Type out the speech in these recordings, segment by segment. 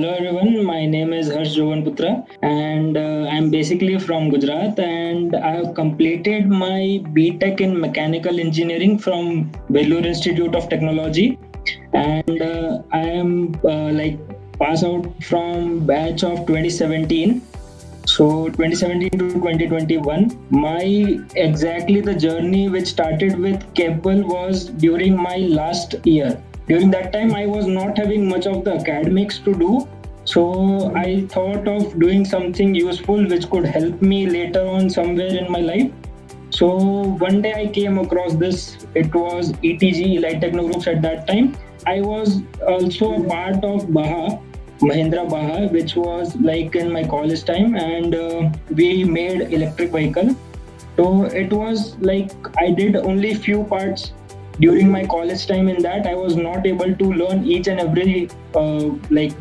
Hello everyone, my name is Harsh Jobanputra and I'm basically from Gujarat, and I have completed my BTech in Mechanical Engineering from Vellore Institute of Technology, and I am pass out from batch of 2017. So 2017 to 2021, my exactly the journey which started with Capabl was during my last year. During that time, I was not having much of the academics to do. So I thought of doing something useful which could help me later on somewhere in my life. So one day I came across this. It was ETG, Light Techno Groups at that time. I was also a part of Mahindra Baha, which was like in my college time, and we made electric vehicle. So it was like I did only few parts during my college time. In that, I was not able to learn each and every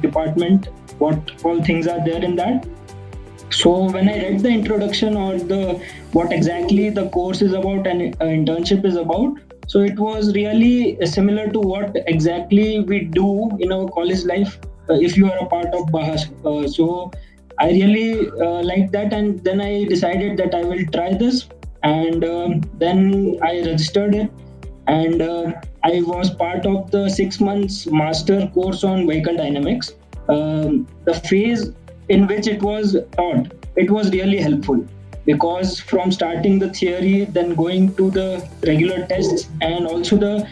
department, what all things are there in that. So when I read the introduction or the what exactly the course is about and internship is about, so it was really similar to what exactly we do in our college life if you are a part of Bahas. So I really liked that, and then I decided that I will try this, and then I registered it, and I was part of the 6 months master course on vehicle dynamics. The phase in which it was taught, it was really helpful because from starting the theory, then going to the regular tests, and also the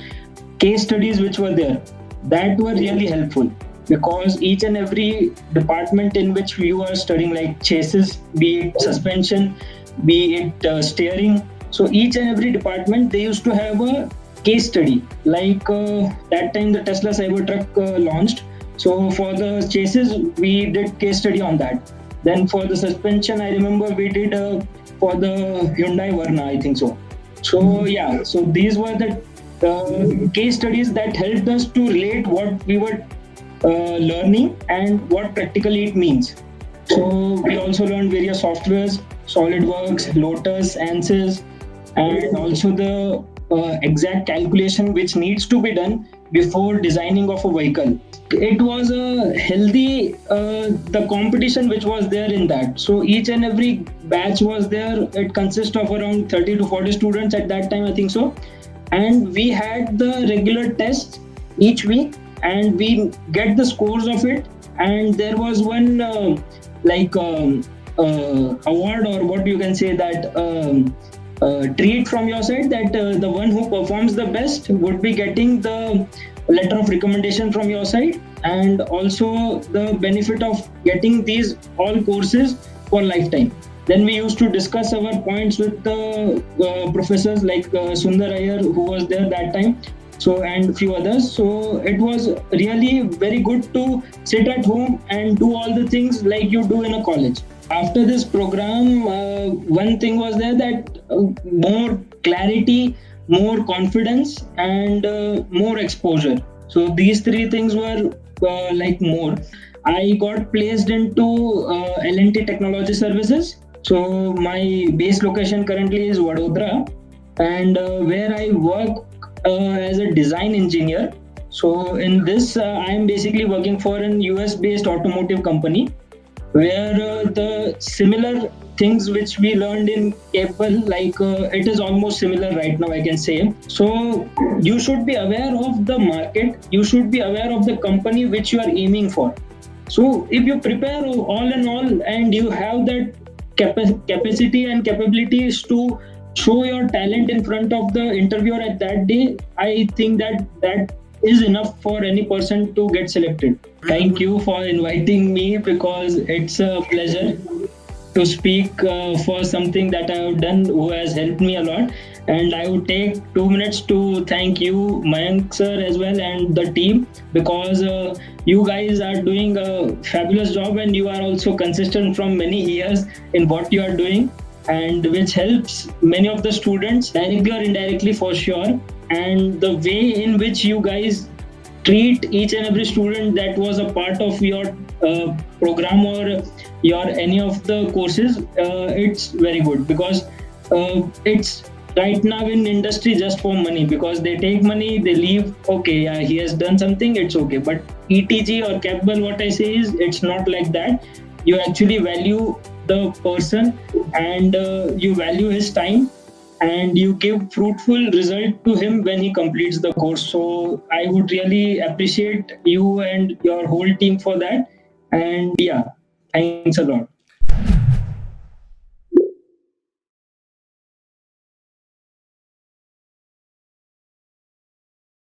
case studies which were there, that were really helpful because each and every department in which you are studying, like chassis, be it suspension, be it steering, so each and every department they used to have a case study. Like that time the Tesla Cybertruck launched, so for the chassis we did case study on that. Then for the suspension, I remember we did for the Hyundai Verna, I think so. So yeah, so these were the case studies that helped us to relate what we were learning and what practically it means. So we also learned various softwares, SolidWorks, Lotus Answers, and also the exact calculation which needs to be done before designing of a vehicle. It was a healthy the competition which was there in that. So each and every batch was there. It consists of around 30 to 40 students at that time, I think so. And we had the regular tests each week, and we get the scores of it. And there was one award, or what you can say, that treat from your side, that the one who performs the best would be getting the letter of recommendation from your side, and also the benefit of getting these all courses for lifetime. Then we used to discuss our points with the professors like Sundar Iyer, who was there that time, so and few others. So it was really very good to sit at home and do all the things like you do in a college. After this program, one thing was there, that more clarity, more confidence, and more exposure. So these three things were more. I got placed into L&T Technology Services. So my base location currently is Vadodara, and where I work as a design engineer. So in this, I am basically working for an US-based automotive company, where the similar things which we learned in Capabl, it is almost similar right now, I can say. So you should be aware of the market, you should be aware of the company which you are aiming for. So if you prepare all in all, and you have that capacity and capabilities to show your talent in front of the interviewer at that day, I think that is enough for any person to get selected. Thank you for inviting me, because it's a pleasure to speak for something that I have done, who has helped me a lot. And I would take 2 minutes to thank you, Mayank sir, as well, and the team, because you guys are doing a fabulous job, and you are also consistent from many years in what you are doing, and which helps many of the students directly or indirectly, for sure. And the way in which you guys treat each and every student that was a part of your program or your any of the courses, it's very good, because it's right now in industry just for money, because they take money, they leave. Okay, yeah, he has done something, it's okay. But ETG or Capabl, what I say is, it's not like that. You actually value the person, and you value his time, and you give fruitful result to him when he completes the course. So I would really appreciate you and your whole team for that. And yeah, thanks a lot.